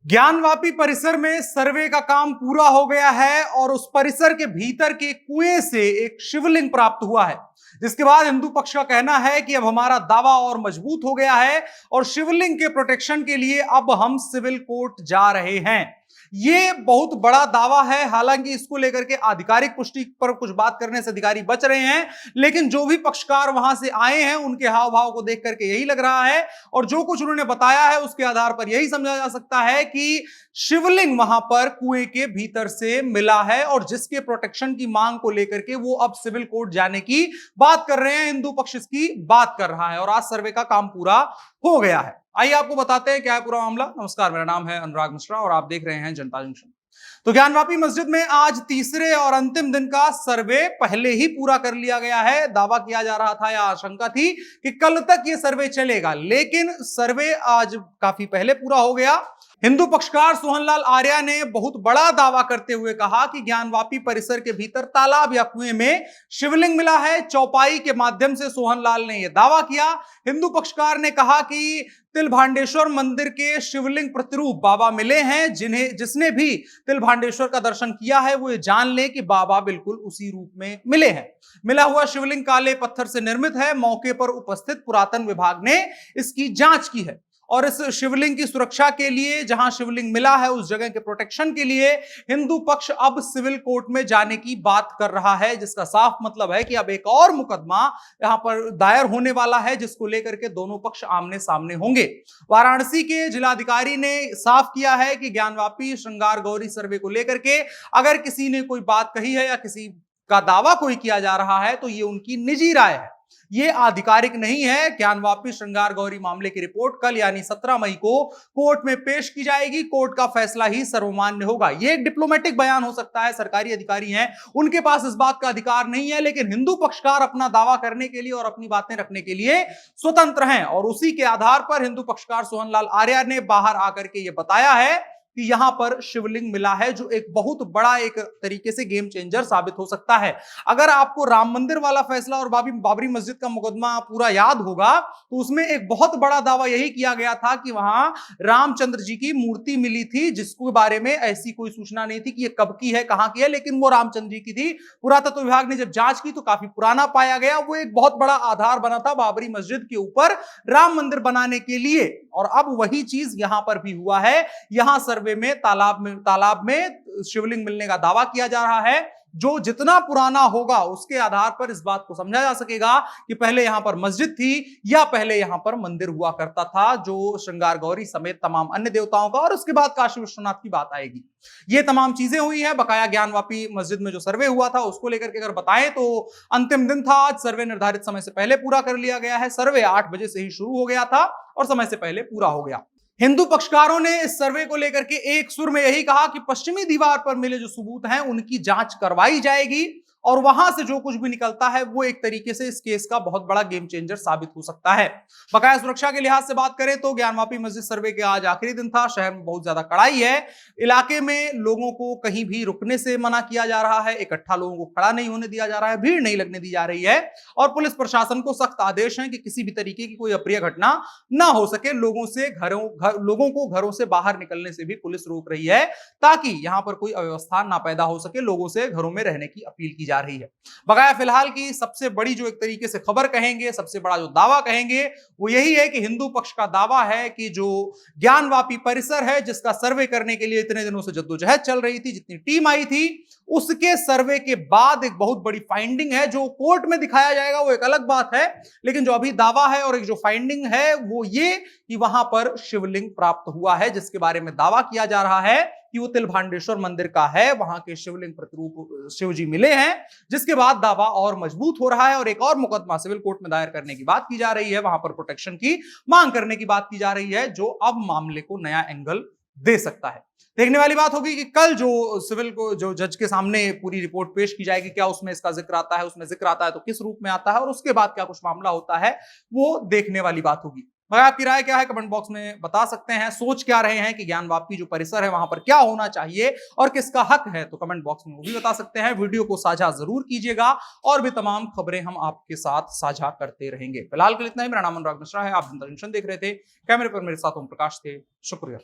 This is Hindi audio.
ज्ञानवापी परिसर में सर्वे का काम पूरा हो गया है और उस परिसर के भीतर के कुएं से एक शिवलिंग प्राप्त हुआ है, जिसके बाद हिंदू पक्ष का कहना है कि अब हमारा दावा और मजबूत हो गया है और शिवलिंग के प्रोटेक्शन के लिए अब हम सिविल कोर्ट जा रहे हैं। ये बहुत बड़ा दावा है। हालांकि इसको लेकर के आधिकारिक पुष्टि पर कुछ बात करने से अधिकारी बच रहे हैं, लेकिन जो भी पक्षकार वहां से आए हैं उनके हाव भाव को देख करके यही लग रहा है और जो कुछ उन्होंने बताया है उसके आधार पर यही समझा जा सकता है कि शिवलिंग वहां पर कुएं के भीतर से मिला है और जिसके प्रोटेक्शन की मांग को लेकर के वो अब सिविल कोर्ट जाने की बात कर रहे हैं। हिंदू पक्ष इसकी बात कर रहा है और आज सर्वे का काम पूरा हो गया है। आइए आपको बताते हैं क्या है पूरा मामला। नमस्कार, मेरा नाम है अनुराग मिश्रा और आप देख रहे हैं जनता जंक्शन। तो ज्ञानवापी मस्जिद में आज तीसरे और अंतिम दिन का सर्वे पहले ही पूरा कर लिया गया है। दावा किया जा रहा था या आशंका थी कि कल तक यह सर्वे चलेगा, लेकिन सर्वे आज काफी पहले पूरा हो गया। हिंदू पक्षकार सोहनलाल आर्या ने बहुत बड़ा दावा करते हुए कहा कि ज्ञानवापी परिसर के भीतर तालाब या कुएं में शिवलिंग मिला है। चौपाई के माध्यम से सोहनलाल ने यह दावा किया। हिंदू पक्षकार ने कहा कि तिलभांडेश्वर मंदिर के शिवलिंग प्रतिरूप बाबा मिले हैं। जिसने भी तिलभांडेश्वर का दर्शन किया है वो ये जान ले कि बाबा बिल्कुल उसी रूप में मिले हैं। मिला हुआ शिवलिंग काले पत्थर से निर्मित है। मौके पर उपस्थित पुरातन विभाग ने इसकी जांच की है और इस शिवलिंग की सुरक्षा के लिए, जहां शिवलिंग मिला है उस जगह के प्रोटेक्शन के लिए हिंदू पक्ष अब सिविल कोर्ट में जाने की बात कर रहा है, जिसका साफ मतलब है कि अब एक और मुकदमा यहां पर दायर होने वाला है जिसको लेकर के दोनों पक्ष आमने सामने होंगे। वाराणसी के जिलाधिकारी ने साफ किया है कि ज्ञानवापी श्रृंगार गौरी सर्वे को लेकर के अगर किसी ने कोई बात कही है या किसी का दावा कोई किया जा रहा है तो ये उनकी निजी राय है, ये आधिकारिक नहीं है। ज्ञानवापी श्रृंगार गौरी मामले की रिपोर्ट कल यानी 17 मई को कोर्ट में पेश की जाएगी। कोर्ट का फैसला ही सर्वमान्य होगा। यह एक डिप्लोमेटिक बयान हो सकता है, सरकारी अधिकारी हैं उनके पास इस बात का अधिकार नहीं है, लेकिन हिंदू पक्षकार अपना दावा करने के लिए और अपनी बातें रखने के लिए स्वतंत्र हैं और उसी के आधार पर हिंदू पक्षकार सोहनलाल आर्या ने बाहर आकर के यह बताया है कि यहां पर शिवलिंग मिला है, जो एक बहुत बड़ा एक तरीके से गेम चेंजर साबित हो सकता है। अगर आपको राम मंदिर वाला फैसला और बाबरी मस्जिद का मुकदमा पूरा याद होगा तो उसमें एक बहुत बड़ा दावा यही किया गया था कि वहां रामचंद्र जी की मूर्ति मिली थी, जिसके बारे में ऐसी कोई सूचना नहीं थी कि ये कब की है, कहां की है, लेकिन वो रामचंद्र जी की थी। पुरातत्व विभाग ने जब जांच की तो काफी पुराना पाया गया। वो एक बहुत बड़ा आधार बना था बाबरी मस्जिद के ऊपर राम मंदिर बनाने के लिए और अब वही चीज यहां पर भी हुआ है। यहां सर्वे में तालाब में शिवलिंग मिलने का दावा किया जा रहा है, जो जितना पुराना होगा उसके आधार पर इस बात को समझा जा सकेगा कि पहले यहां पर मस्जिद थी या पहले यहां पर मंदिर हुआ करता था, जो श्रृंगार गौरी समेत तमाम अन्य देवताओं का, और उसके बाद काशी विश्वनाथ की बात आएगी। ये तमाम चीजें हुई हैं। बकाया ज्ञानवापी मस्जिद में जो सर्वे हुआ था उसको लेकर के अगर बताएं तो अंतिम दिन था आज। सर्वे निर्धारित समय से पहले पूरा कर लिया गया है। सर्वे 8 बजे से ही शुरू हो गया था और समय से पहले पूरा हो गया। हिंदू पक्षकारों ने इस सर्वे को लेकर के एक सुर में यही कहा कि पश्चिमी दीवार पर मिले जो सबूत हैं उनकी जांच करवाई जाएगी और वहां से जो कुछ भी निकलता है वो एक तरीके से इस केस का बहुत बड़ा गेम चेंजर साबित हो सकता है। बकाया सुरक्षा के लिहाज से बात करें तो ज्ञानवापी मस्जिद सर्वे के आज आखिरी दिन था। शहर में बहुत ज्यादा कड़ाई है। इलाके में लोगों को कहीं भी रुकने से मना किया जा रहा है, इकट्ठा लोगों को खड़ा नहीं होने दिया जा रहा है, भीड़ नहीं लगने दी जा रही है और पुलिस प्रशासन को सख्त आदेश है कि किसी भी तरीके की कोई अप्रिय घटना ना हो सके। लोगों को घरों से बाहर निकलने से भी पुलिस रोक रही है ताकि यहां पर कोई अव्यवस्था ना पैदा हो सके। लोगों से घरों में रहने की अपील की जा रही है। बकाया फिलहाल की सबसे बड़ी जो एक तरीके से खबर कहेंगे, सबसे बड़ा जो दावा कहेंगे वो यही है कि हिंदू पक्ष का दावा है कि जो ज्ञानवापी परिसर है जिसका सर्वे करने के लिए इतने दिनों से जद्दोजहद चल रही थी, जितनी टीम आई थी, उसके सर्वे के बाद एक बहुत बड़ी फाइंडिंग है। जो कोर्ट में दिखाया जाएगा वो एक अलग बात है, लेकिन जो अभी दावा है और एक जो फाइंडिंग है वो ये कि वहां पर शिवलिंग प्राप्त हुआ है, जिसके बारे में दावा किया जा रहा है कि वो तिलभांडेश्वर मंदिर का है। वहां के शिवलिंग प्रतिरूप शिवजी मिले हैं, जिसके बाद दावा और मजबूत हो रहा है और एक और मुकदमा सिविल कोर्ट में दायर करने की बात की जा रही है। वहां पर प्रोटेक्शन की मांग करने की बात की जा रही है, जो अब मामले को नया एंगल दे सकता है। देखने वाली बात होगी कि कल जो सिविल को जो जज के सामने पूरी रिपोर्ट पेश की जाएगी, क्या उसमें इसका जिक्र आता है, उसमें जिक्र आता है तो किस रूप में आता है और उसके बाद क्या कुछ मामला होता है, वो देखने वाली बात होगी। भाई आपकी राय क्या है कमेंट बॉक्स में बता सकते हैं। सोच क्या रहे हैं कि ज्ञानवापी जो परिसर है वहां पर क्या होना चाहिए और किसका हक है, तो कमेंट बॉक्स में वो भी बता सकते हैं। वीडियो को साझा जरूर कीजिएगा और भी तमाम खबरें हम आपके साथ साझा करते रहेंगे। फिलहाल के लिए इतना ही। मेरा नाम अनुराग मिश्रा है, आप जनता जंक्शन देख रहे थे। कैमरे पर मेरे साथ ओम प्रकाश थे। शुक्रिया।